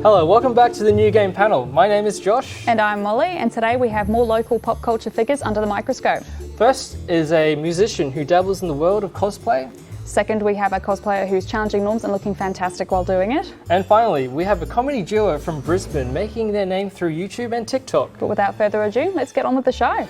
Hello, welcome back to the New Game panel. My name is Josh. And I'm Molly, and today we have more local pop culture figures under the microscope. First is a musician who dabbles in the world of cosplay. Second, we have a cosplayer who's challenging norms and looking fantastic while doing it. And finally, we have a comedy duo from Brisbane making their name through YouTube and TikTok. But without further ado, let's get on with the show.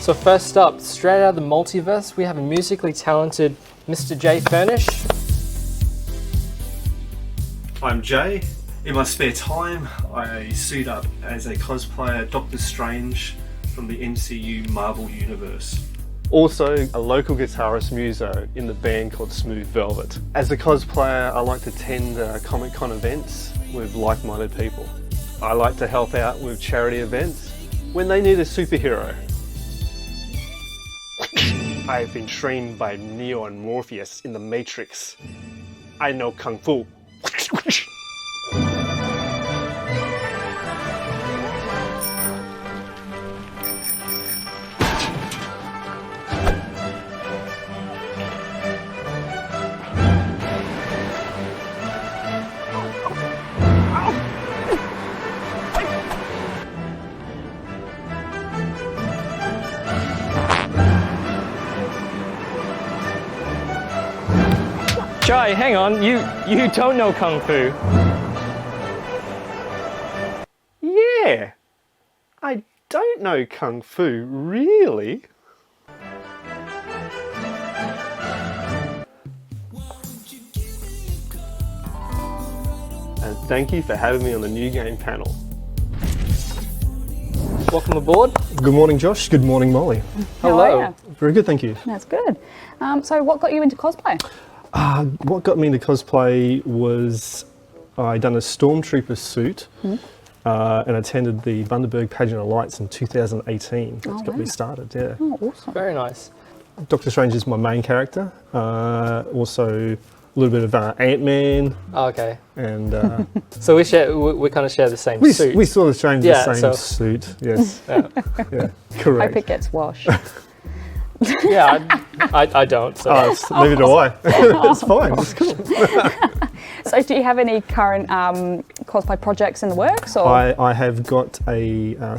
So first up, straight out of the multiverse, we have a musically talented Mr. Jay Furnish. I'm Jay. In my spare time, I suit up as a cosplayer Doctor Strange from the MCU Marvel Universe. Also a local guitarist muso in the band called Smooth Velvet. As a cosplayer, I like to attend Comic-Con events with like-minded people. I like to help out with charity events when they need a superhero. I've been trained by Neo and Morpheus in the Matrix. I know Kung Fu. Jay, hang on, you don't know Kung Fu. Yeah, I don't know Kung Fu, really. And thank you for having me on the New Game panel. Welcome aboard. Good morning, Josh. Good morning, Molly. How are Hello. you? Very good, thank you. That's good. So what got you into cosplay? What got me into cosplay was I done a stormtrooper suit and attended the Bundaberg Pageant of Lights in 2018. That's got me started, yeah. Oh, awesome. Very nice. Doctor Strange is my main character. Also a little bit of Ant-Man Okay. and So we kind of share the same suit. we sort of changed Yeah, the same so- suit, yes. Yeah, Yeah, Hope correct. it gets washed. yeah I don't. So. Neither do I. It's fine, it's cool. So do you have any current cosplay projects in the works? Or? I have got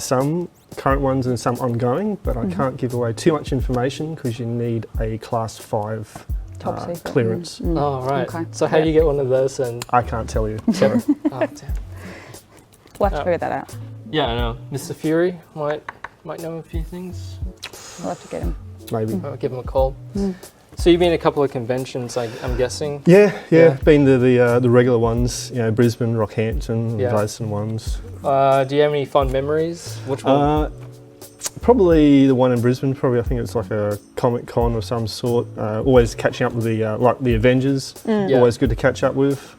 some current ones and some ongoing, but I can't give away too much information because you need a class 5 Top secret. clearance. Oh, right. Okay. So how do you get one of those? And I can't tell you. oh, damn. We'll have to figure that out. Yeah, I know. Mr. Fury might know a few things. We'll have to get him. Maybe. I'll give him a call. So you've been to a couple of conventions, I'm guessing. Yeah. Yeah. Been to the regular ones, Brisbane, Rockhampton, Yeah. Hudson ones. Do you have any fun memories? Which one? Probably the one in Brisbane. Probably I think it's like a Comic-Con of some sort. Always catching up with the Avengers. Yeah. Always good to catch up with.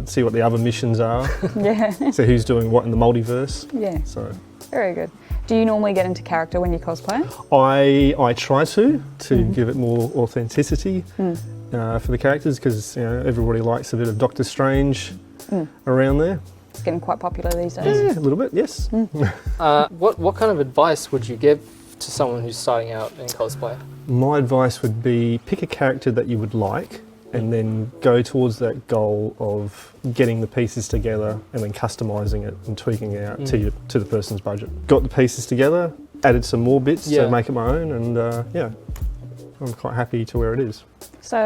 See what the other missions are. Yeah. See who's doing what in the multiverse. Yeah. So. Very good. Do you normally get into character when you cosplay? I try to give it more authenticity for the characters because everybody likes a bit of Doctor Strange around there. It's getting quite popular these days. Yeah, a little bit, yes. What kind of advice would you give to someone who's starting out in cosplay? My advice would be pick a character that you would like and then go towards that goal of getting the pieces together and then customising it and tweaking it out to the person's budget. Got the pieces together, added some more bits to make it my own, and I'm quite happy to where it is. So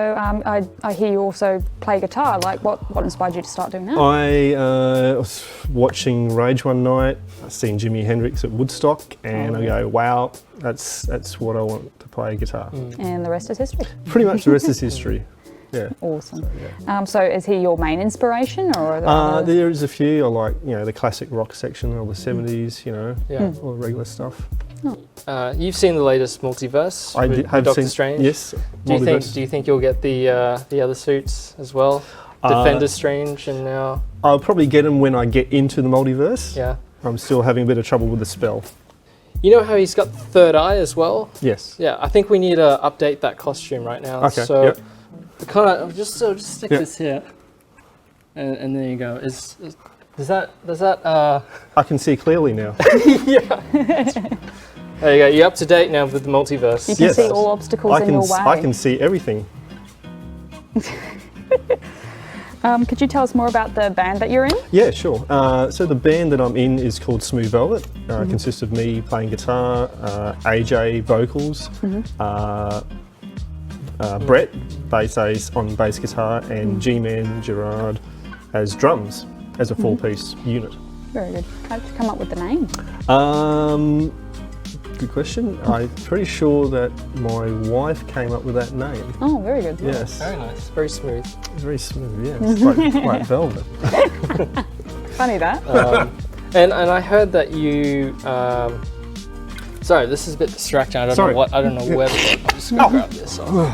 I hear you also play guitar. Like, what inspired you to start doing that? I was watching Rage one night, I seen Jimi Hendrix at Woodstock, and I go, wow, that's what I want to play guitar. And the rest is history. Pretty much the rest is history. Yeah. Awesome. So, yeah. So is he your main inspiration, or? Are there others? There is a few. I like, the classic rock section, all the 70s, all the regular stuff. You've seen the latest multiverse. I with have Doctor seen, Strange. yes. Do you think you'll get the other suits as well? Defender Strange and now... I'll probably get him when I get into the multiverse. Yeah. I'm still having a bit of trouble with the spell. You know how he's got the third eye as well? Yes. Yeah, I think we need to update that costume right now. Okay, So yep. kind of just stick Yep. this here. And there you go. Does that I can see clearly now. There you go. You're up to date now with the multiverse. You can Yes. see all obstacles in your way. I can see everything. Could you tell us more about the band that you're in? Yeah, sure. So the band that I'm in is called Smooth Velvet. It consists of me playing guitar, AJ vocals, Brett bass on bass guitar, and G-Man Gerard as drums as a four-piece unit. Very good. How did you come up with the name? Good question. I'm pretty sure that my wife came up with that name. Oh, very good. Yes. Very nice. Very smooth. It's very smooth, yeah. It's like velvet. Funny that. And I heard that you. Sorry, this is a bit distracting. I don't know where. To go. I'm just gonna grab this. I'll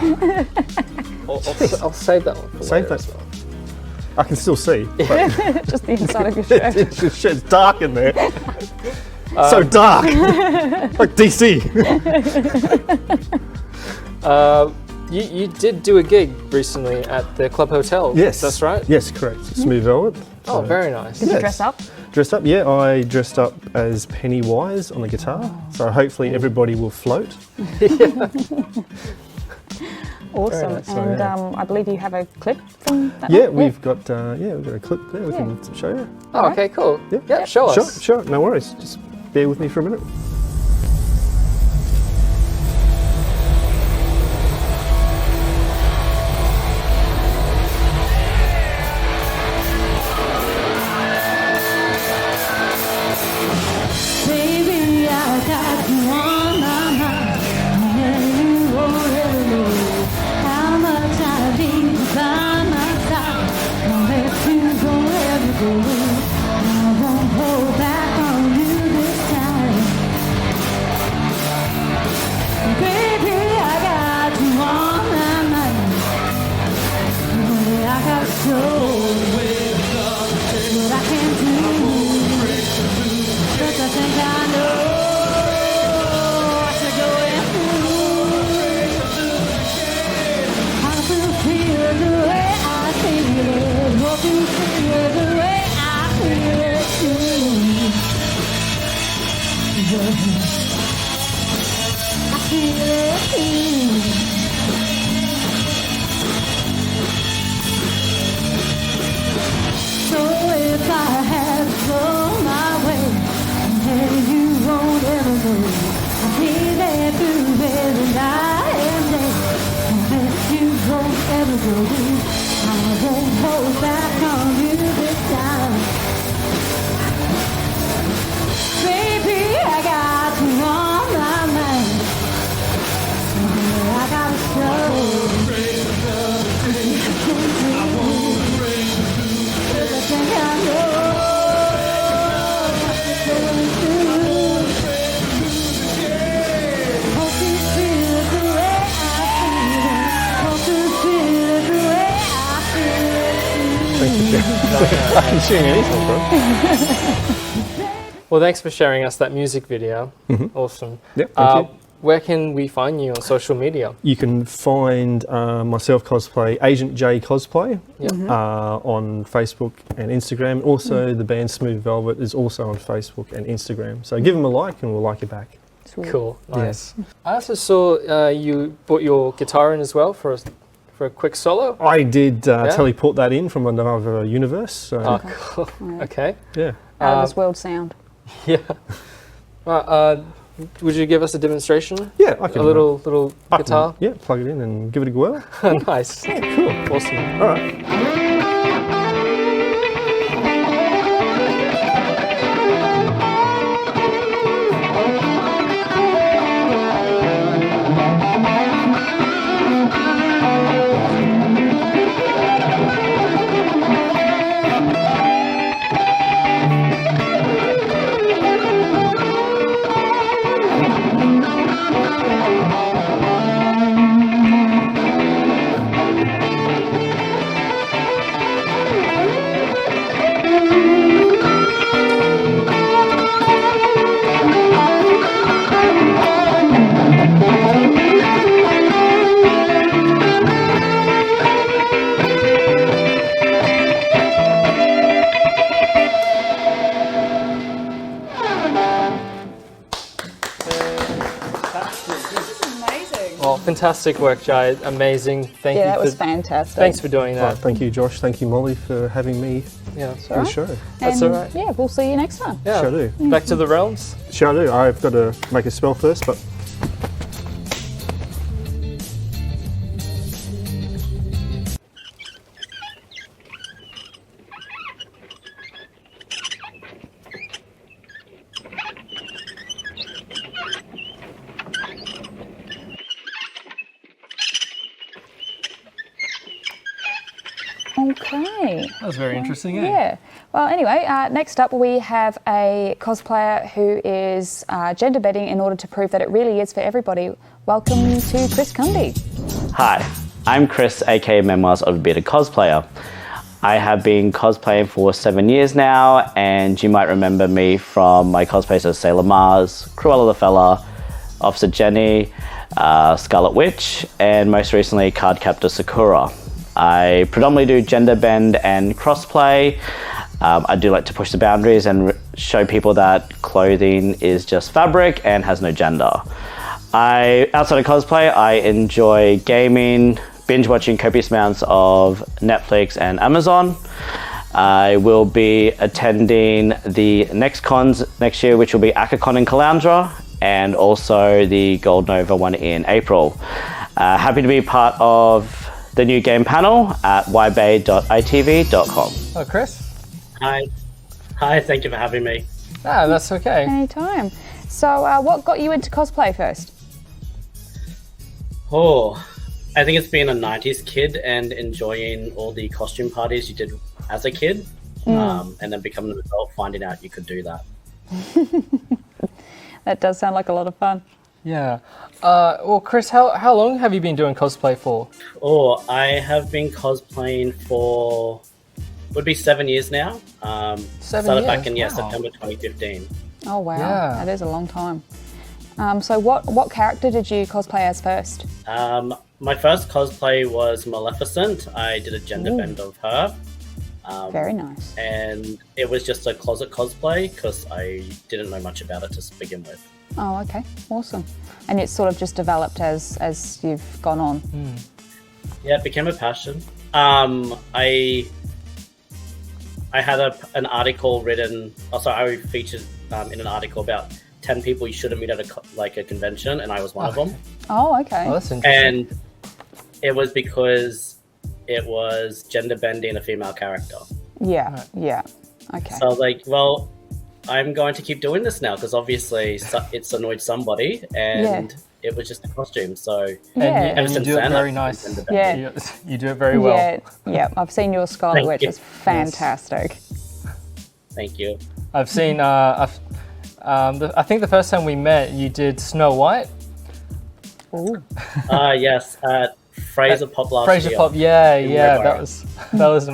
save that one. For Save later that. as well. I can still see. But Just the inside of your shirt. it's dark in there. So dark. Like DC. You did do a gig recently at the Club Hotel. Yes. That's right? Yes, correct. Smooth Velvet. Oh, very nice. Did you Yes. dress up? Dressed up, yeah. I dressed up as Pennywise on the guitar. So hopefully everybody will float. Awesome. nice. And I believe you have a clip from that Yeah, one? we've got a clip there we can show you. Oh, okay, cool. Yeah. Yeah, show us. Sure, no worries. Just bear with me for a minute. Baby, I got you on my mind, and you won't ever know how much I need you by my side. Won't let you go ever go. I won't hold back on you this time. Baby, I got you on my mind. Baby, I got so what I can do. But I think I know I should go and I will feel the way I feel it. Hope you feel the way I feel it too. I feel it too. So if I had to go my way, and you won't ever know. I'll be there through every night and day. And you won't ever go. I won't hold back on you this time. Baby, I got you on my mind. I got a show. I think I know. I can sing anything, bro. Well, thanks for sharing us that music video. Awesome. Yep, thank you. Where can we find you on social media? You can find myself cosplay, Agent J Cosplay, Yep. on Facebook and Instagram. Also, the band Smooth Velvet is also on Facebook and Instagram. So give them a like and we'll like you back. Sweet. Cool. Nice. I also saw you brought your guitar in as well for a quick solo. I did teleport that in from another universe. So, Oh, cool. Yeah. Okay. yeah. Out of this world sound. Yeah. Would you give us a demonstration? Yeah, I can. A little I can, guitar? yeah, plug it in and give it a whirl. Nice. Cool. Awesome. All right. fantastic work, Jay. Amazing. Thank you. Yeah, that was fantastic. Thanks for doing that. Right, thank you, Josh. Thank you, Molly, for having me Yeah. on the show. That's And, all right. Yeah, we'll see you next time. Yeah. Shall do. Back to the realms. Shall do. I've got to make a spell first, but Okay. That was very interesting, eh? Yeah. Well, anyway, next up we have a cosplayer who is gender bending in order to prove that it really is for everybody. Welcome to Chris Kunde. Hi, I'm Chris, aka Memoirs of a Bearded Cosplayer. I have been cosplaying for 7 years now, and you might remember me from my cosplays as Sailor Mars, Cruella the Fella, Officer Jenny, Scarlet Witch, and most recently Cardcaptor Sakura. I predominantly do gender bend and crossplay. I do like to push the boundaries and show people that clothing is just fabric and has no gender. Outside of cosplay, I enjoy gaming, binge watching copious amounts of Netflix and Amazon. I will be attending the next cons next year, which will be ACACon in Caloundra, and also the Gold Nova one in April. Happy to be part of the new game panel at ybay.itv.com. Oh, Chris? Hi, thank you for having me. Ah, that's okay. Anytime. So, what got you into cosplay first? Oh, I think it's being a 90s kid and enjoying all the costume parties you did as a kid, and then becoming an adult, finding out you could do that. That does sound like a lot of fun. Yeah. Well, Chris, how long have you been doing cosplay for? Oh, I have been cosplaying for, would be 7 years now. 7 Started back years, in wow. September 2015. Oh wow, Yeah. that is a long time. So what character did you cosplay as first? My first cosplay was Maleficent. I did a gender bend of her. Very nice. And it was just a closet cosplay because I didn't know much about it to begin with. Oh, okay, awesome. And it's sort of just developed as you've gone on. Yeah, it became a passion. I had an article written. Also, I featured in an article about 10 people you shouldn't meet at a convention, and I was one of them. Oh, okay. Oh, that's interesting. And it was because it was gender bending a female character. Yeah, yeah. Okay. So I was like, well, I'm going to keep doing this now because obviously it's annoyed somebody, and it was just a costume. So Yeah. And you do it very nice. Yeah. You do it very well. Yeah. I've seen your Scarlet Thank Witch. you. It's fantastic. Thank you. I've seen. I think the first time we met, you did Snow White. Ooh. Yes, at Fraser Pop last Fraser year. Pop. Yeah. in That Redbar. was.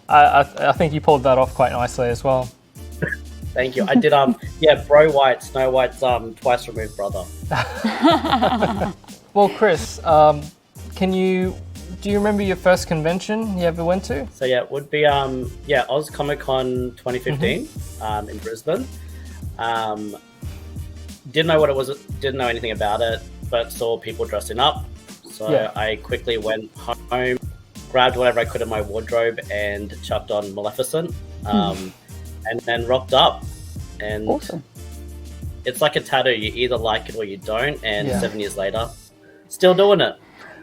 I think you pulled that off quite nicely as well. Thank you. I did Bro White, Snow White's twice removed brother. Well, Chris, do you remember your first convention you ever went to? So yeah, it would be Oz Comic Con 2015 in Brisbane. Didn't know what it was, didn't know anything about it, but saw people dressing up. So I quickly went home, grabbed whatever I could in my wardrobe and chucked on Maleficent, and then rocked up. And Awesome. it's like a tattoo. You either like it or you don't. And 7 years later, still doing it.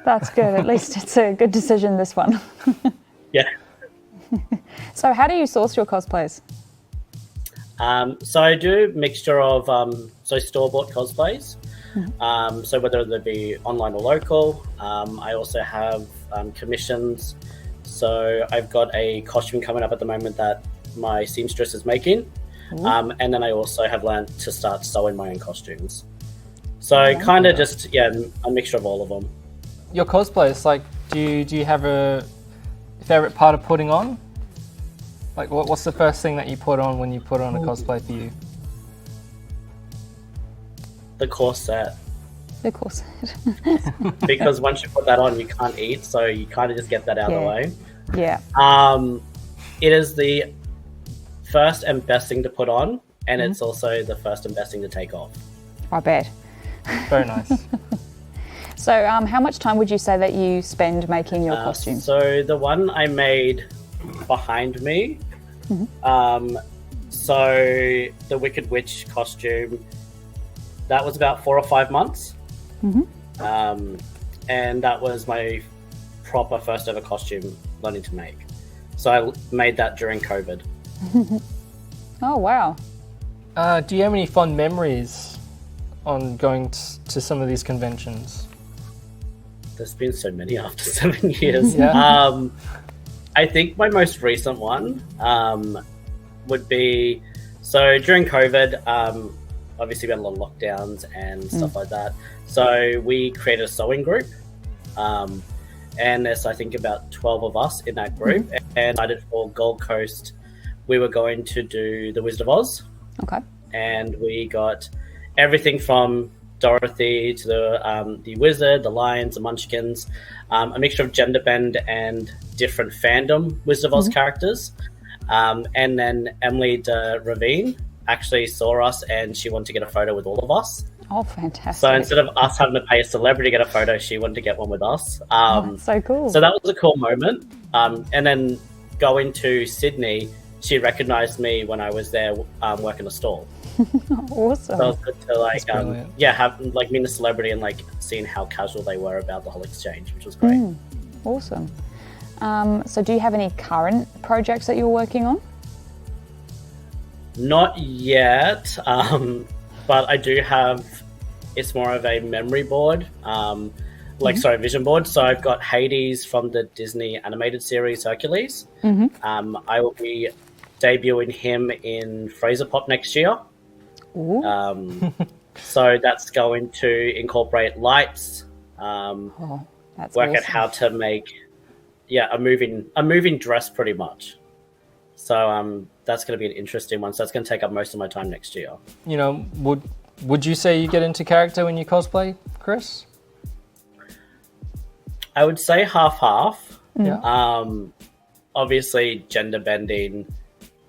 That's good. At least it's a good decision, this one. Yeah. So how do you source your cosplays? So I do a mixture of store-bought cosplays. So whether they be online or local, I also have commissions. So I've got a costume coming up at the moment that my seamstress is making, and then I also have learned to start sewing my own costumes. So kind of just a mixture of all of them. Your cosplays, like, do you have a favorite part of putting on? Like, what's the first thing that you put on when you put on a cosplay for you? The corset. The corset. Because once you put that on, you can't eat, so you kind of just get that out of the way. Yeah. It is the first and best thing to put on, and it's also the first and best thing to take off. I bet. Very nice. So how much time would you say that you spend making your costumes? So the one I made behind me, so the Wicked Witch costume, that was about 4 or 5 months. And that was my proper first ever costume learning to make. So I made that during COVID. Oh, wow. Do you have any fond memories on going to some of these conventions? There's been so many after 7 years. Yeah. I think my most recent one would be, so during COVID, obviously we had a lot of lockdowns and stuff like that. So we created a sewing group. And there's, I think, about 12 of us in that group. And decided for Gold Coast, we were going to do the Wizard of Oz. Okay. And we got everything from Dorothy to the Wizard, the Lions, the Munchkins, a mixture of gender bend and different fandom Wizard of Oz characters. And then Emily de Ravine actually saw us and she wanted to get a photo with all of us. Oh, fantastic. So instead of us having to pay a celebrity to get a photo, she wanted to get one with us. That's so cool. So that was a cool moment. And then going to Sydney, she recognized me when I was there working a stall. Awesome. So it was good to like, brilliant. have like meet a celebrity and like seeing how casual they were about the whole exchange, which was great. Awesome. So do you have any current projects that you're working on? Not yet, but I do have, it's more of a memory board, vision board. So I've got Hades from the Disney animated series Hercules. I will be debuting him in Fraser Pop next year. So that's going to incorporate lights, That's work awesome. out how to make a moving dress pretty much. So that's going to be an interesting one. So that's going to take up most of my time next year. You know, would you say you get into character when you cosplay, Chris? I would say half-half. Yeah. Obviously, gender bending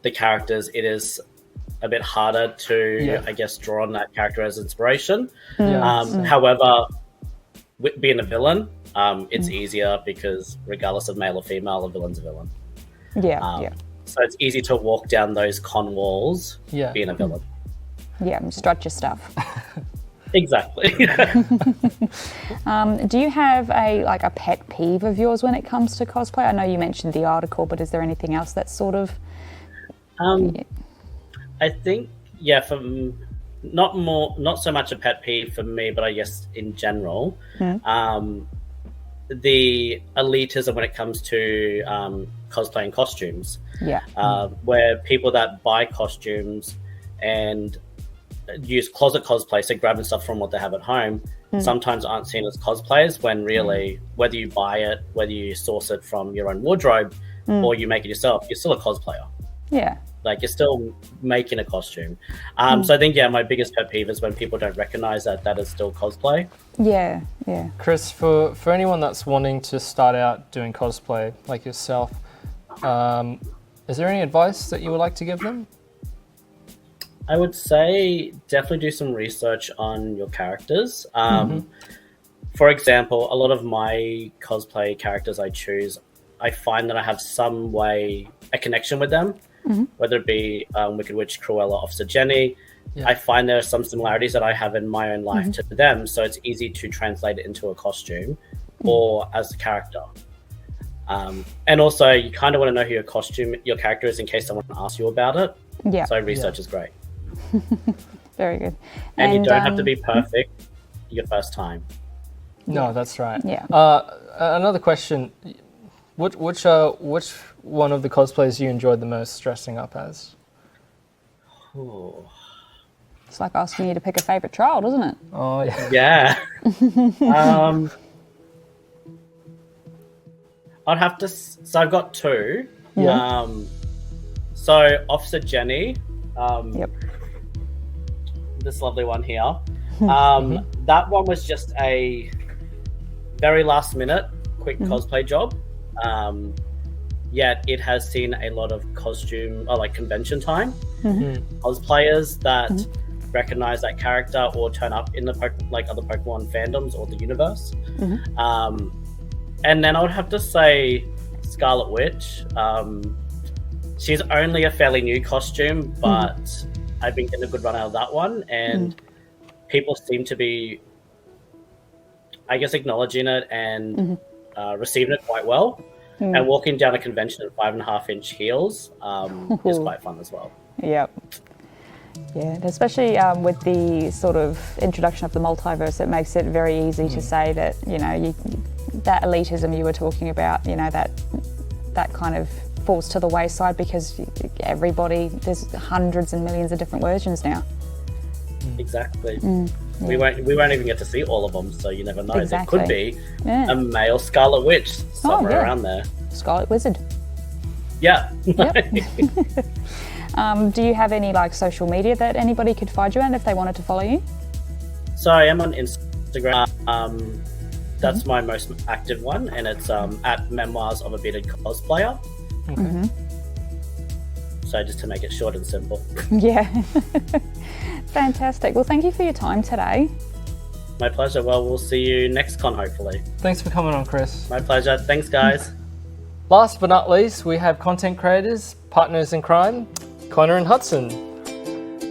the characters, it is a bit harder to, I guess, draw on that character as inspiration. However, being a villain, it's easier because regardless of male or female, a villain's a villain. So it's easy to walk down those con walls being a villain. Strut your stuff. Exactly. Do you have a pet peeve of yours when it comes to cosplay? I know you mentioned the article, but is there anything else that's sort of... I think, not so much a pet peeve for me, but I guess in general, the elitism when it comes to cosplay and costumes. Where people that buy costumes and use closet cosplay, so grabbing stuff from what they have at home, sometimes aren't seen as cosplayers, when really, whether you buy it, whether you source it from your own wardrobe, or you make it yourself, you're still a cosplayer. Like, you're still making a costume. So I think, my biggest pet peeve is when people don't recognize that is still cosplay. Chris, for anyone that's wanting to start out doing cosplay like yourself, is there any advice that you would like to give them? I would say definitely do some research on your characters. For example, a lot of my cosplay characters I choose, I find that I have some way, a connection with them, whether it be Wicked Witch, Cruella, Officer Jenny. I find there are some similarities that I have in my own life to them, so it's easy to translate it into a costume or as a character. And also, you kind of want to know who your character is in case someone asks you about it. So research is great. Very good. And you don't have to be perfect your first time. No, that's right. Yeah. Another question: which one of the cosplays you enjoyed the most dressing up as? It's like asking you to pick a favourite child, isn't it? Oh yeah. Yeah. I'd have to. So I've got two. So Officer Jenny. This lovely one here. That one was just a very last minute quick cosplay job. Yet it has seen a lot of convention time. Cosplayers that recognize that character or turn up in the other Pokemon fandoms or the universe. And then I would have to say Scarlet Witch. She's only a fairly new costume, but I've been getting a good run out of that one, and people seem to be, I guess, acknowledging it and receiving it quite well. And walking down a convention at 5.5-inch heels is quite fun as well. Yep. Yeah, and especially with the sort of introduction of the multiverse, it makes it very easy to say that, you know, that elitism you were talking about, you know, that kind of falls to the wayside because there's hundreds and millions of different versions now. Exactly. We won't even get to see all of them, so you never know. Exactly. There could be a male Scarlet Witch somewhere around there. Scarlet Wizard. Yeah. Yep. Do you have any like social media that anybody could find you on if they wanted to follow you? So I am on Instagram. That's my most active one, and it's at Memoirs of a Bearded Cosplayer. So just to make it short and simple. Yeah. Fantastic. Well, thank you for your time today. My pleasure. Well, we'll see you next con, hopefully. Thanks for coming on, Chris. My pleasure. Thanks, guys. Last but not least, we have content creators, partners in crime, Connor and Hudson.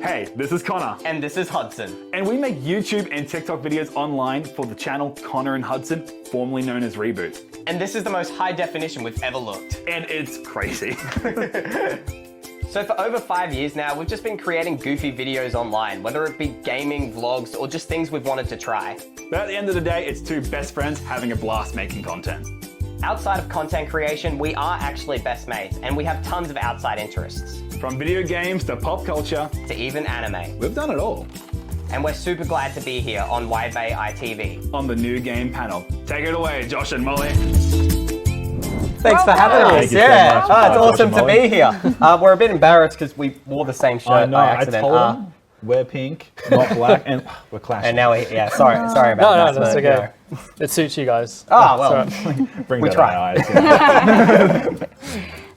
Hey, this is Connor. And this is Hudson. And we make YouTube and TikTok videos online for the channel Connor and Hudson, formerly known as Reboot. And this is the most high definition we've ever looked. And it's crazy. So for over 5 years now, we've just been creating goofy videos online, whether it be gaming, vlogs, or just things we've wanted to try. But at the end of the day, it's two best friends having a blast making content. Outside of content creation, we are actually best mates, and we have tons of outside interests. From video games to pop culture. To even anime. We've done it all. And we're super glad to be here on Wide Bay ITV. On the new game panel. Take it away, Josh and Molly. Thanks for having us. Thank you so much. It's awesome to be here. We're a bit embarrassed because we wore the same shirt I know, by I accident. told them, wear pink, not black, and we're clashing. And now sorry about that. No, that's but, okay. It suits you guys. Oh, well. Bring we that try.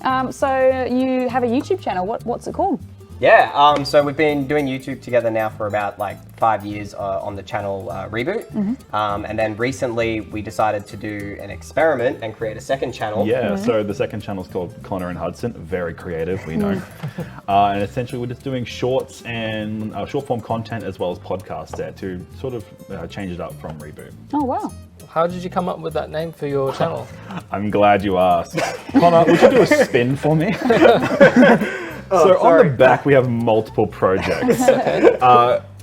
eyes. So you have a YouTube channel. What's it called? Yeah, so we've been doing YouTube together now for about 5 years on the channel Reboot. And then recently we decided to do an experiment and create a second channel. Yeah, so the second channel is called Connor and Hudson. Very creative, we know. And essentially we're just doing shorts and short form content as well as podcasts there to sort of change it up from Reboot. Oh, wow. How did you come up with that name for your channel? I'm glad you asked. Connor, would you do a spin for me? So on the back we have multiple projects.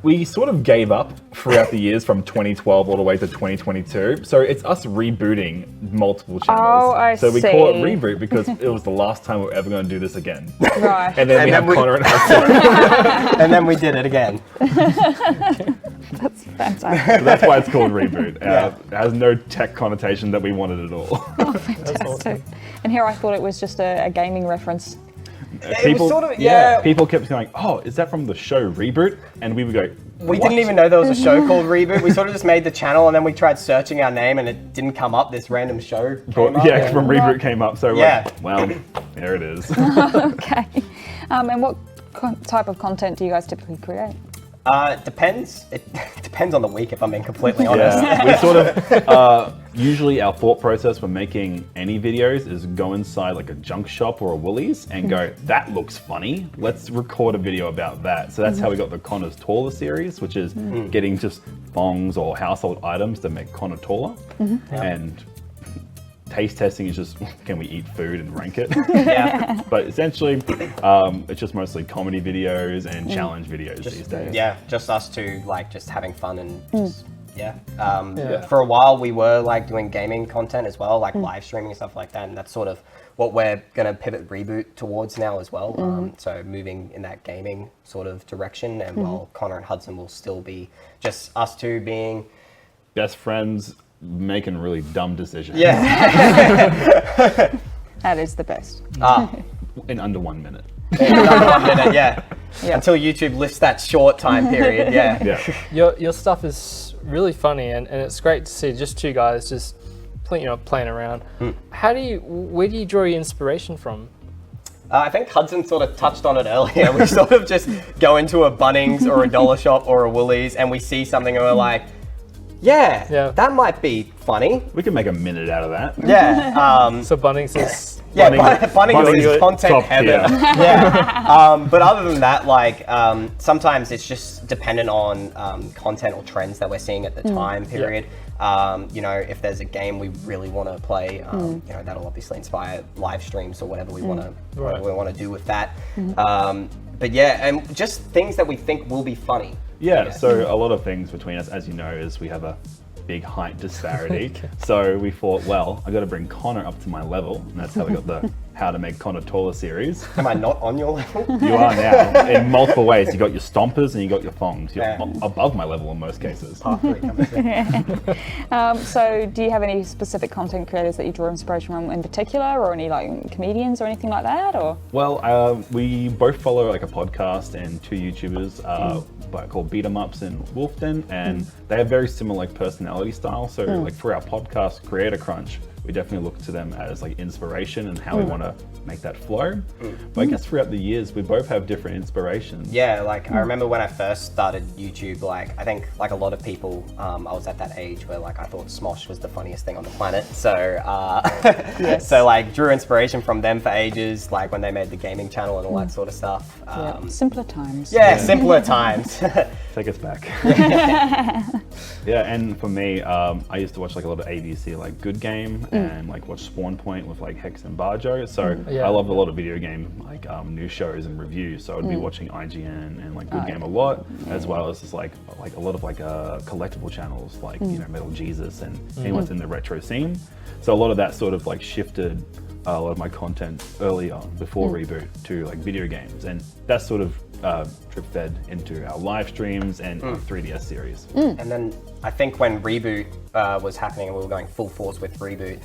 We sort of gave up throughout the years from 2012 all the way to 2022. So it's us rebooting multiple channels. Oh, I so we see. call it Reboot because it was the last time we were ever going to do this again. Right. And then we have Connor and Hudson. And then we did it again. That's fantastic. So that's why it's called Reboot. It has no tech connotation that we wanted at all. Oh, fantastic. And here I thought it was just a gaming reference. It was sort of, people kept going, oh, is that from the show Reboot? And we would go, We didn't even know there was a show called Reboot. We sort of just made the channel and then we tried searching our name and it didn't come up. This random show came up. Yeah, from Reboot came up. So well, there it is. Okay. And what type of content do you guys typically create? It depends. It depends on the week, if I'm being completely honest. Yeah, we sort of, usually our thought process when making any videos is go inside like a junk shop or a Woolies and go, that looks funny. Let's record a video about that. So that's how we got the Connor's Taller series, which is getting just thongs or household items that make Connor taller. And taste testing is just, can we eat food and rank it? Yeah. But essentially, it's just mostly comedy videos and challenge videos these days. Yeah, just us two, just having fun and just, For a while, we were doing gaming content as well, live streaming and stuff like that. And that's sort of what we're going to pivot Reboot towards now as well. So moving in that gaming sort of direction. And while Connor and Hudson will still be just us two being best friends, making really dumb decisions. Yeah. That is the best. In under 1 minute. In under 1 minute, yeah. Until YouTube lifts that short time period, Your stuff is really funny and it's great to see just two guys just playing around. Where do you draw your inspiration from? I think Hudson sort of touched on it earlier. We sort of just go into a Bunnings or a dollar shop or a Woolies and we see something and we're like, yeah, that might be funny. We can make a minute out of that. Yeah. So Bunnings is... Yeah, Bunnings is content heaven. Yeah. But other than that, like, sometimes it's just dependent on content or trends that we're seeing at the time period. You know, if there's a game we really want to play, you know, that'll obviously inspire live streams or whatever we want to do with that. But yeah, and just things that we think will be funny. Yeah, so a lot of things between us, as you know, is we have a big height disparity. So we thought, well, I got to bring Connor up to my level, and that's how we got the How to Make Connor Taller series. Am I not on your level? You are now, in multiple ways. You got your stompers and you got your thongs. You're above my level in most cases. So do you have any specific content creators that you draw inspiration from in particular, or any like comedians or anything like that? Or Well, we both follow like a podcast and two YouTubers called Beat 'em Ups and Wolfden, and they have very similar like personality style. So like for our podcast, Creator Crunch, we definitely look to them as like inspiration and how we want to make that flow. But I guess throughout the years, we both have different inspirations. Yeah, like I remember when I first started YouTube, like I think like a lot of people, I was at that age where like I thought Smosh was the funniest thing on the planet. So, so like drew inspiration from them for ages, like when they made the gaming channel and all that sort of stuff. Simpler times. Yeah, simpler times. Take us back. Yeah, and for me, I used to watch like a lot of ABC, like Good Game, and like watch Spawn Point with like Hex and Barjo. So I love a lot of video game like news shows and reviews. So I'd be watching IGN and like Good Game a lot, as well as just like a lot of like collectible channels like you know Metal Jesus and anyone's in the retro scene. So a lot of that sort of like shifted a lot of my content early on before Reboot to like video games, and that sort of drip fed into our live streams and 3DS series. And then I think when Reboot was happening and we were going full force with Reboot,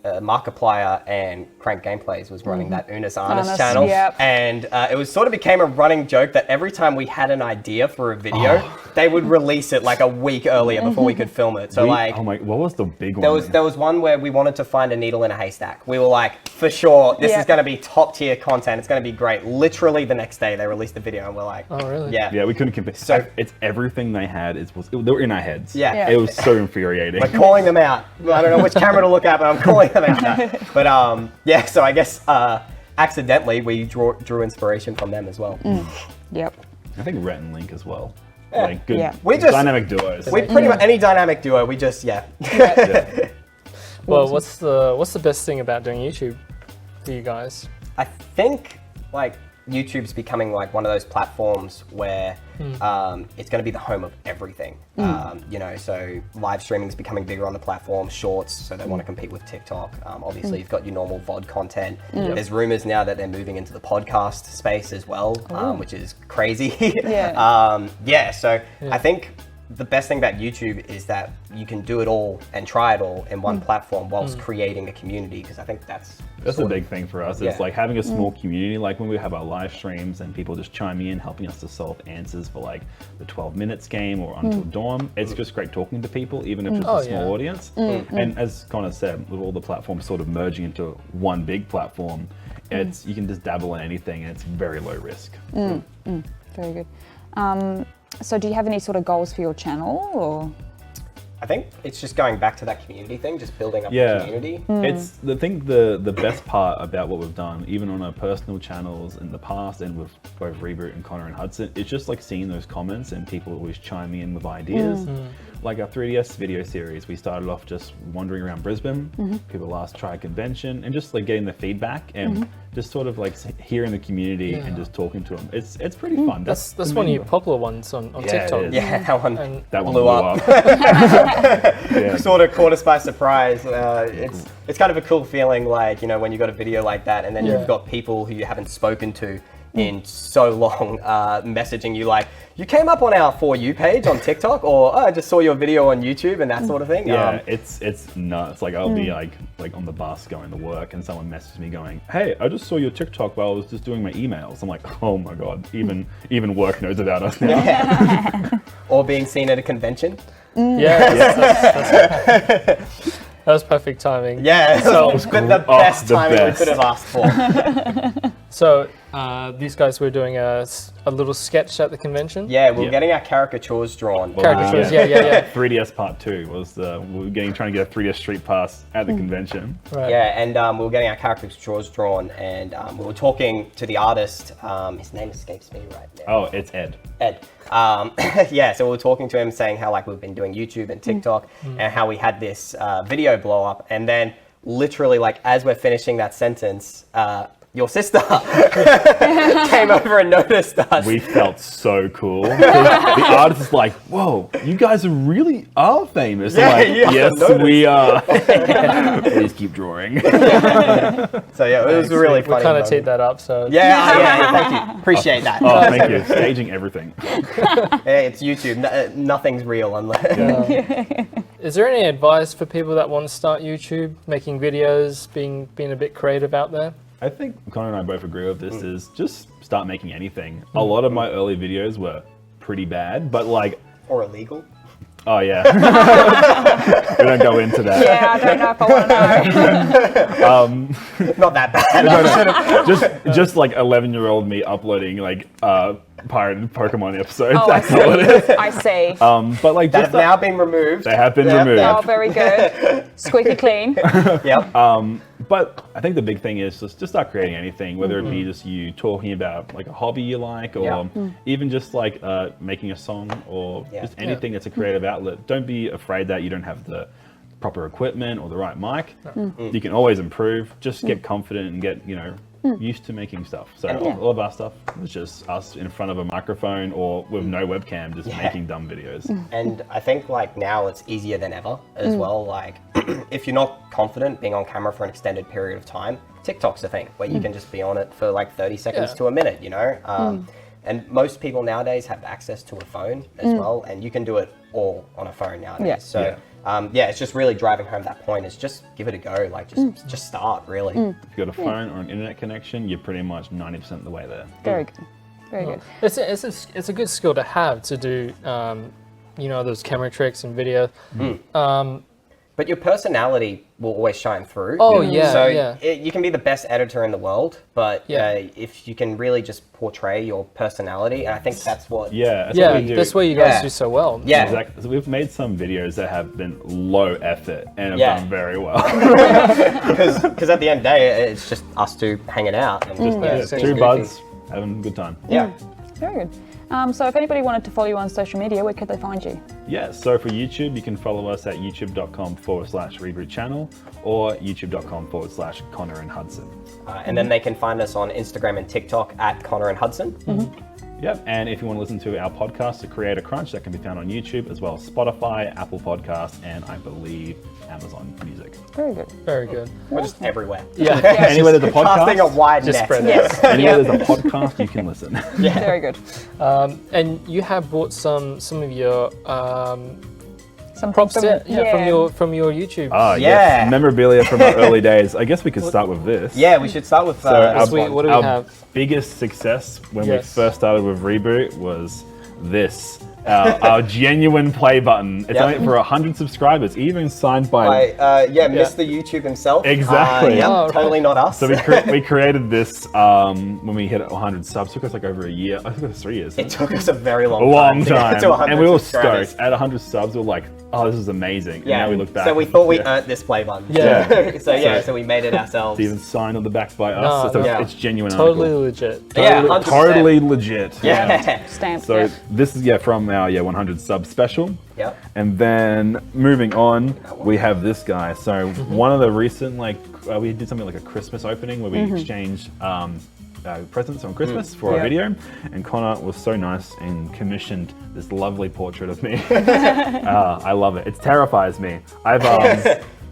Markiplier and Crank Gameplays was running that Unis Arnis channel, and it was sort of became a running joke that every time we had an idea for a video, they would release it like a week earlier before we could film it. So like, oh my, what was the big one? There was one where we wanted to find a needle in a haystack. We were like, for sure, this is going to be top tier content. It's going to be great. Literally the next day they released the video, and we're like, oh really? Yeah, we couldn't compare. So it's everything they had. They were in our heads. Yeah. It was so infuriating. We're calling them out. I don't know which camera to look at, but I'm calling them out now. But yeah, so I guess accidentally we drew inspiration from them as well. Yep. I think Rhett and Link as well. Yeah. Like good We just, dynamic duos. We pretty much any dynamic duo. We just Well, what's the best thing about doing YouTube for you guys? I think like YouTube's becoming like one of those platforms where it's going to be the home of everything. You know, so live streaming is becoming bigger on the platform, shorts, so they want to compete with TikTok. Obviously, you've got your normal VOD content. There's rumors now that they're moving into the podcast space as well, which is crazy. So I think the best thing about YouTube is that you can do it all and try it all in one platform whilst creating a community, because I think that's a big thing for us. It's like having a small community, like when we have our live streams and people just chiming in, helping us to solve answers for like the 12 minutes game or Until Dawn. It's just great talking to people, even if it's a small audience. And as Connor said, with all the platforms sort of merging into one big platform, you can just dabble in anything and it's very low risk. Very good. So do you have any sort of goals for your channel, or? I think it's just going back to that community thing, just building up the community. It's the best part about what we've done, even on our personal channels in the past and with both Reboot and Connor and Hudson. It's just like seeing those comments and people always chiming in with ideas. Like our 3DS video series, we started off just wandering around Brisbane. People asked try a convention and just like getting the feedback and just sort of like hearing the community and just talking to them. It's pretty fun. That's one of your popular ones on TikTok. Yeah, that one blew up. Sort of caught us by surprise. It's kind of a cool feeling, like, you know, when you got a video like that and then you've got people who you haven't spoken to in so long messaging you like, you came up on our For You page on TikTok, or I just saw your video on YouTube and that sort of thing. Yeah, it's nuts. Like I'll be like on the bus going to work and someone messages me going, hey, I just saw your TikTok while I was just doing my emails. I'm like, oh my God, even work knows about us now. Or being seen at a convention. Yeah. That was perfect timing. Yeah, So- it was the best timing we could have asked for. So these guys were doing a little sketch at the convention. Yeah, we were getting our caricatures drawn. Caricatures, yeah. 3DS Part 2 was we were trying to get a 3DS Street Pass at the convention. Right. Yeah, and we were getting our caricatures drawn, and we were talking to the artist. His name escapes me right now. Oh, it's Ed. Ed. Yeah, so we were talking to him, saying how like we've been doing YouTube and TikTok, and how we had this video blow up, and then literally like as we're finishing that sentence, your sister came over and noticed us. We felt so cool. The artist is like, "Whoa, you guys really are famous." Yeah, I'm like, yeah, yes, noticed. we are. Please keep drawing. So yeah, it was a really We funny. kind of moment. teed that up, so Yeah, thank you. Appreciate that. Oh, thank you. Staging everything. Yeah, it's YouTube. Nothing's real unless. Is there any advice for people that want to start YouTube, making videos, being a bit creative out there? I think Connor and I both agree with this, is just start making anything. A lot of my early videos were pretty bad, but like... Or illegal. Oh yeah. We don't go into that. Yeah, I don't know if I want to know. Not that bad. Just like 11-year-old me uploading like pirated Pokemon episodes. Oh, That's all it is. I see. But like That just have now been removed. they have been removed. Oh, very good. Squeaky clean. Yep. But I think the big thing is just start creating anything, whether it be just you talking about like a hobby you like, or even just like making a song, or just anything that's a creative outlet. Don't be afraid that you don't have the proper equipment or the right mic. You can always improve. Just get confident and get, used to making stuff. So all of our stuff was just us in front of a microphone or with no webcam, just making dumb videos. And I think like now it's easier than ever as well. Like if you're not confident being on camera for an extended period of time, TikTok's a thing where you can just be on it for like 30 seconds to a minute, and most people nowadays have access to a phone as well, and you can do it all on a phone nowadays. Yeah. So it's just really driving home that point is just give it a go. Like just start really. If you've got a phone or an internet connection, you're pretty much 90% of the way there. Very good. Very good. It's a good skill to have to do, those camera tricks and video. But your personality will always shine through. Oh, yeah, So yeah. you can be the best editor in the world, but if you can really just portray your personality, and I think that's what... That's what we do. That's what you guys do so well. Yeah. Exactly. So we've made some videos that have been low effort and have done very well. Because at the end of the day, it's just us two hanging out. And just Two buds having a good time. Yeah. Very good. So if anybody wanted to follow you on social media, where could they find you? Yeah, so for YouTube, you can follow us at youtube.com/Reboot channel or youtube.com/ConnorandHudson. And then they can find us on Instagram and TikTok at Connor and Hudson. Yep, and if you want to listen to our podcast, The Creator Crunch, that can be found on YouTube as well as Spotify, Apple Podcasts, and I believe Amazon Music. Very good. Very good. We're just everywhere. Yeah. Anywhere there's a Casting a podcast, wide Just net. spread it Yes. anywhere there's a podcast, you can listen. Very good. And you have brought some of your Some props from- from your YouTube. Oh, Yeah. yes, memorabilia from our early days. I guess we could start with this. Yeah, we should start with So this Sweet. one. What do we our have? biggest success when we Yes. first started with Reboot was this. Our genuine play button. It's only for 100 subscribers, even signed by... Mr. YouTube himself. Exactly. Oh, Totally not us. So we created this when we hit 100 subs. It took us like over a year. I think it was 3 years. It took us a very long A long to time. get to 100 And we were subscribers. stoked. At 100 subs, we were like, oh, this is amazing. And now we look back. So we thought we earned this play button. Yeah. So we made it ourselves. It's even signed on the back by us. No, So it's genuine. Totally article. legit. Yeah, 100%. Totally legit. Yeah. Stamp. So this is from our 100 sub special. Yep. And then moving on, we have this guy. So one of the recent we did something like a Christmas opening where we exchanged presents on Christmas for our video, and Connor was so nice and commissioned this lovely portrait of me. I love it. It terrifies me. I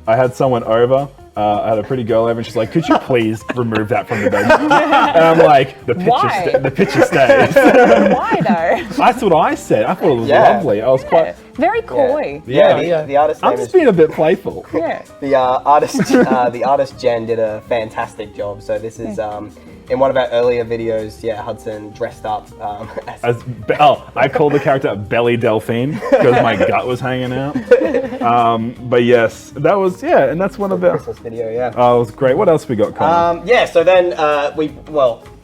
had someone over. I had a pretty girl over, and she's like, "Could you please remove that from the bed?" And I'm like, "The picture, Why? the picture stays." Why though? That's what I said. I thought it was lovely. I was quite. Very coy. The artist I'm name just is being a bit playful. Yeah. the artist Jen did a fantastic job. So this is in one of our earlier videos. Yeah, Hudson dressed up as I called the character Belly Delphine because my gut was hanging out. But yes, that was and that's one of the Christmas video. Yeah. Oh, it was great. What else we got, Connor? So then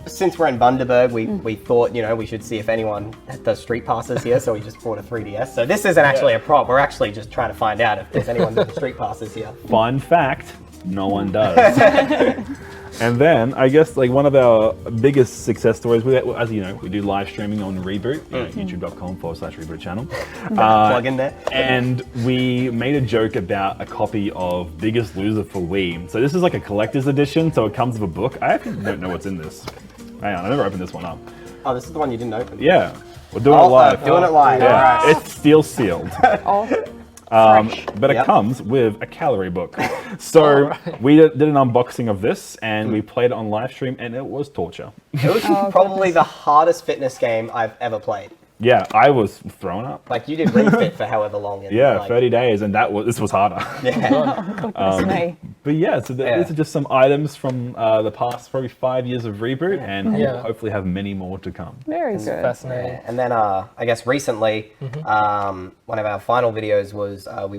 since we're in Bundaberg, we thought, we should see if anyone does street passes here, so we just bought a 3DS. So this isn't actually a prop, we're actually just trying to find out if there's anyone doing street passes here. Fun fact, no one does. And then I guess like one of our biggest success stories, as you know, we do live streaming on Reboot, youtube.com/Reboot channel. Plug in there. And we made a joke about a copy of Biggest Loser for Wii. So this is like a collector's edition, so it comes with a book. I actually don't know what's in this. Hang on, I never opened this one up. Oh, this is the one you didn't open? Yeah, we're doing it live. Doing it live, Yeah, all right. it's steel sealed. But it comes with a calorie book. So we did an unboxing of this and we played it on live stream and it was torture. It was probably the hardest fitness game I've ever played. Yeah, I was thrown up. Like you did Ring Fit for however long. Yeah, 30 days and this was harder. Me. But yeah, so these are just some items from the past probably 5 years of Reboot and we'll hopefully have many more to come. Very good. Fascinating. And then I guess recently, one of our final videos was I've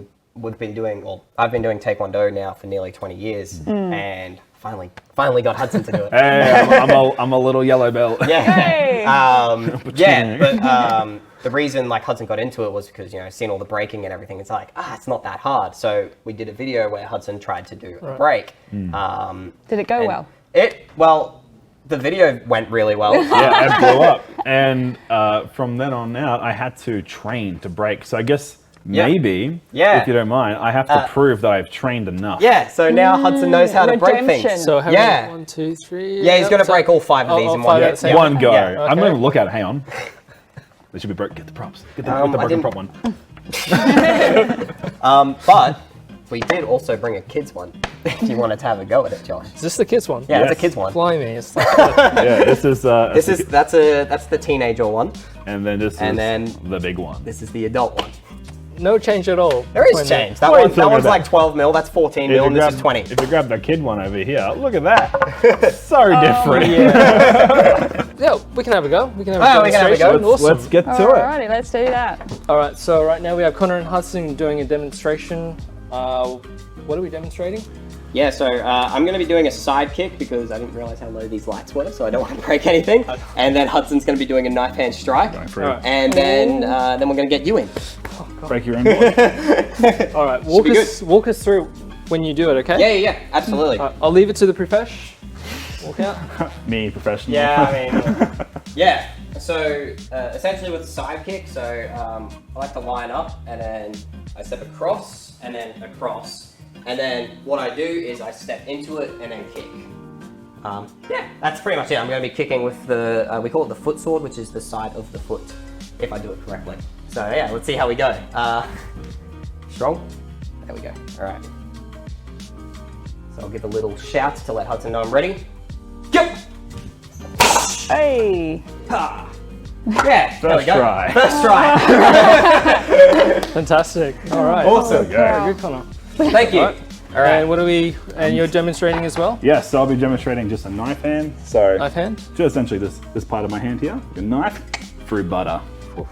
been doing Taekwondo now for nearly 20 years and finally got Hudson to do it. Hey, I'm a little yellow belt. Hey. But the reason like Hudson got into it was because seeing all the breaking and everything, it's like it's not that hard. So we did a video where Hudson tried to do a break. Did it go well? The video went really well. Yeah, it blew up. And from then on out, I had to train to break. So I guess maybe, if you don't mind, I have to prove that I've trained enough. Yeah, so now Hudson knows how to break things. So how many? 1, 2, 3. Yeah, he's going to break all 5 of these in one go. One go. Yeah, I'm going to look at it. Hang on. They should be broke. Get the props. Get the broken prop one. But we did also bring a kids one. If you wanted to have a go at it, Josh. Is this the kids one? Yeah, it's a kids one. Blimey, it's like Yeah, this is. That's the teenager one. And then this is the big one. This is the adult one. no change at all. There is change. That one's like 12 mil. That's 14 mil, and this is 20. If you grab the kid one over here, look at that. So different. Yeah, we can have a go. We can have a demonstration. Let's get to it. Alrighty, let's do that. All right, so right now we have Connor and Hudson doing a demonstration. What are we demonstrating? Yeah, so I'm going to be doing a side kick because I didn't realize how low these lights were, so I don't want to break anything. And then Hudson's going to be doing a knife hand strike. And then we're going to get you in. Break your own board. All right, walk us through when you do it, okay? Yeah, absolutely. I'll leave it to the profesh. Walk out. Me, professional. Yeah, I mean, yeah. So essentially with the side kick, so I like to line up and then I step across and then across. And then what I do is I step into it and then kick. Yeah, that's pretty much it. I'm going to be kicking with the, we call it the foot sword, which is the side of the foot, if I do it correctly. So yeah, let's see how we go. Strong? There we go. All right. So I'll give a little shout to let Hudson know I'm ready. Go! Hey! Ha! Yeah, there we go. try. First try. Fantastic. All right. Awesome. Very good, Connor. Thank you. All right. And what are we? And you're demonstrating as well? Yes, so I'll be demonstrating just a knife hand. So Knife hand? just essentially this part of my hand here, the knife through butter. So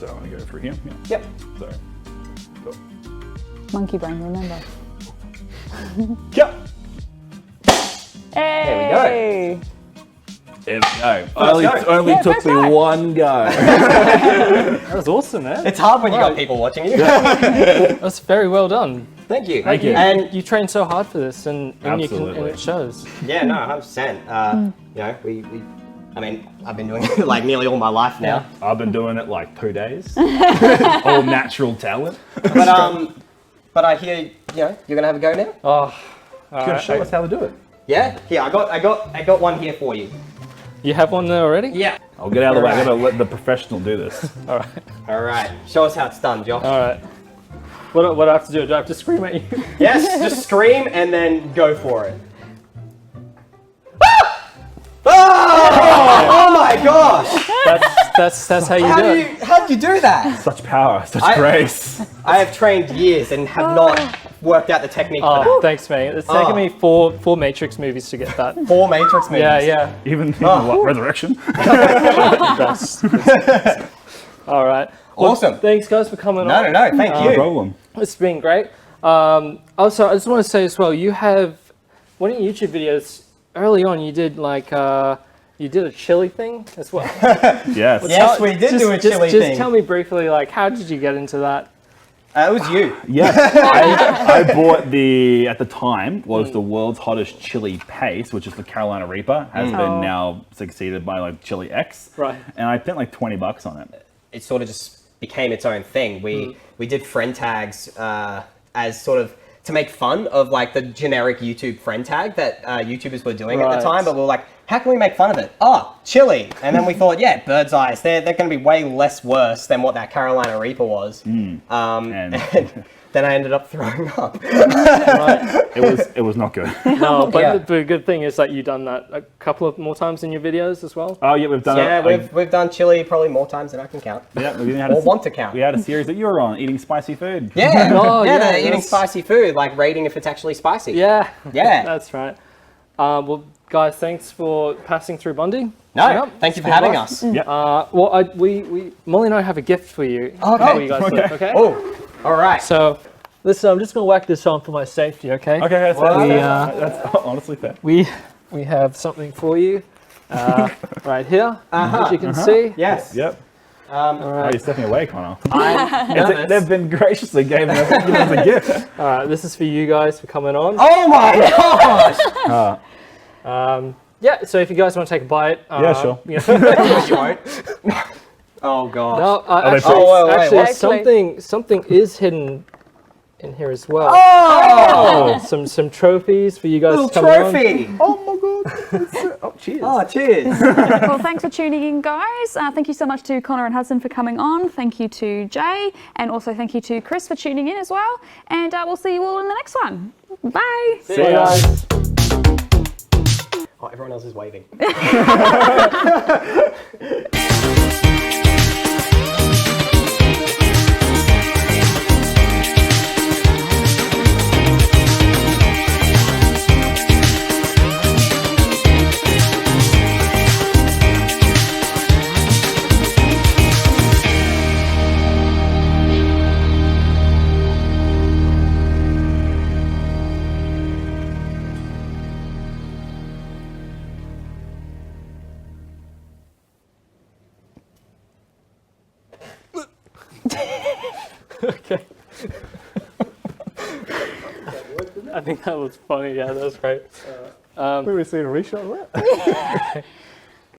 I'm gonna go through here. Yeah. Yep. So. Cool. Monkey brain, remember. Yep. Hey! There we go. There we go. Only took me one go. That was awesome, man. It's hard when you got people watching you. That's very well done. Thank you. Thank you. And you trained so hard for this, and Absolutely. and it shows. Yeah, no, 100%. You know, I mean, I've been doing it like nearly all my life now. I've been doing it like 2 days. All natural talent. But I hear, you're gonna have a go now. Oh, You're gonna show us how to do it. Yeah. Here, I got one here for you. you have one there already? Yeah. I'll get out of the way. I'm gonna let the professional do this. All right. All right. Show us how it's done, Josh. All right. What do I have to do? Do I have to scream at you? Yes. Just scream and then go for it. Ah! Oh my gosh! That's how you do it. How'd you do that? Such power, such grace. I have trained years and have not worked out the technique for Oh, that. thanks, mate. It's taken me four Matrix movies to get that. 4 Matrix movies. Yeah. Even what, Resurrection? Best. All right. Well, Awesome. Thanks, guys, for coming on. No, thank you. No problem. It's been great. Also, I just want to say as well, you have one of your YouTube videos early on. You did like you did a chili thing as well. Yes. Yes, we did do a chili thing. Just tell me briefly, like, how did you get into that? It was you. Yes, I bought at the time, was the world's hottest chili paste, which is the Carolina Reaper, has been now succeeded by like Chili X. Right. And I spent like $20 on it. It sort of just became its own thing. We did friend tags as sort of to make fun of like the generic YouTube friend tag that YouTubers were doing at the time, but we were like, how can we make fun of it? Oh, chili. And then we thought, yeah, bird's eyes. They're going to be way less worse than what that Carolina Reaper was. And then I ended up throwing up. It was not good. No, but the good thing is that you've done that a couple of more times in your videos as well. Oh yeah, we've done it. Yeah, we've done chili probably more times than I can count. Yeah, we had want to count. We had a series that you were on, eating spicy food. Yeah, eating spicy food, like rating if it's actually spicy. Yeah, Yeah. that's right. Well, guys, thanks for passing through Bundy. No, thank you for having us. Yep. Well, we Molly and I have a gift for you. Okay. For you guys, okay? Oh, all right. So, listen, I'm just gonna whack this on for my safety, okay? Okay, That's that's honestly fair. We have something for you right here, as you can see. Yes. Yep. All Oh, right. you're stepping away, Connor. I'm They've been graciously giving us a gift. All right, this is for you guys for coming on. Oh my gosh! Yeah, so if you guys want to take a bite. Yeah, sure. You know. You won't. Oh gosh. No, wait, actually, something is hidden in here as well. Oh! Some trophies for you guys Little to come on. trophy! Oh my god. Oh, cheers. Oh, cheers! Well, thanks for tuning in, guys. Thank you so much to Connor and Hudson for coming on. Thank you to Jay, and also thank you to Chris for tuning in as well. And we'll see you all in the next one. Bye. See you guys. Oh, everyone else is waving. Okay. I think that was funny. Yeah, that was great. We received a reshot of that.